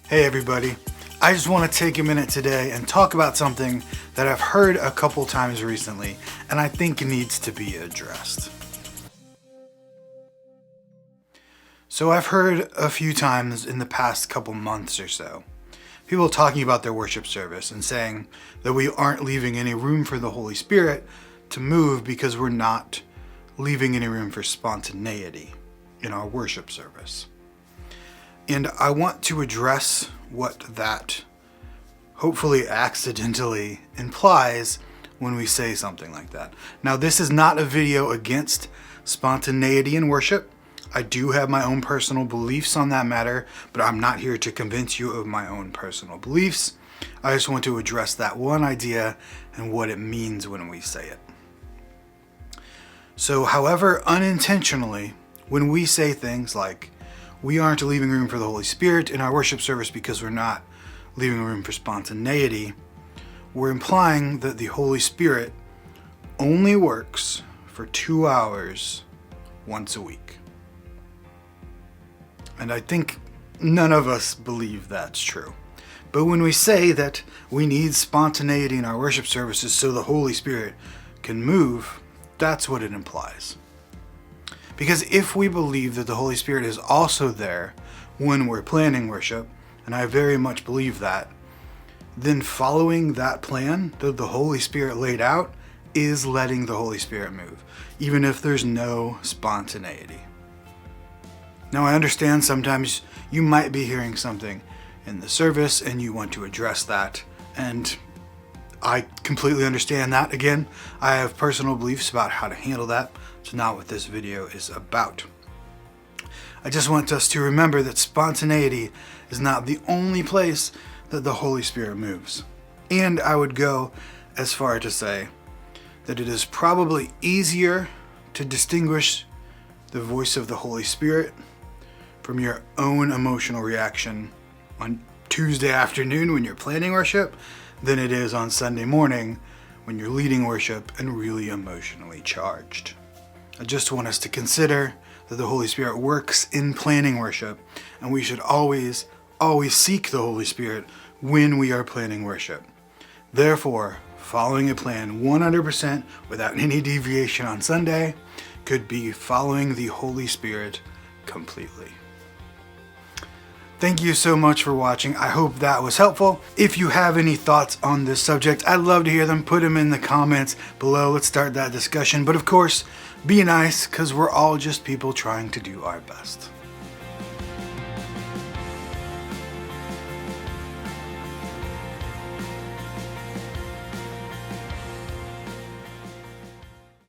Hey everybody, I just want to take a minute today and talk about something that I've heard a couple times recently and I think needs to be addressed. So I've heard a few times in the past couple months or so, people talking about their worship service and saying that we aren't leaving any room for the Holy Spirit to move because we're not leaving any room for spontaneity in our worship service. And I want to address what that hopefully accidentally implies when we say something like that. Now, this is not a video against spontaneity in worship. I do have my own personal beliefs on that matter, but I'm not here to convince you of my own personal beliefs. I just want to address that one idea and what it means when we say it. So, however, unintentionally, when we say things like, we aren't leaving room for the Holy Spirit in our worship service because we're not leaving room for spontaneity, we're implying that the Holy Spirit only works for 2 hours once a week. And I think none of us believe that's true. But when we say that we need spontaneity in our worship services so the Holy Spirit can move, that's what it implies. Because if we believe that the Holy Spirit is also there when we're planning worship, and I very much believe that, then following that plan that the Holy Spirit laid out is letting the Holy Spirit move, even if there's no spontaneity. Now, I understand sometimes you might be hearing something in the service and you want to address that, and I completely understand that. Again, I have personal beliefs about how to handle that. It's not what this video is about. I just want us to remember that spontaneity is not the only place that the Holy Spirit moves. And I would go as far to say that it is probably easier to distinguish the voice of the Holy Spirit from your own emotional reaction on Tuesday afternoon when you're planning worship than it is on Sunday morning when you're leading worship and really emotionally charged. I just want us to consider that the Holy Spirit works in planning worship, and we should always seek the Holy Spirit when we are planning worship. Therefore, following a plan 100% without any deviation on Sunday could be following the Holy Spirit completely. Thank you so much for watching. I hope that was helpful. If you have any thoughts on this subject, I'd love to hear them. Put them in the comments below. Let's start that discussion. But of course, be nice, because we're all just people trying to do our best.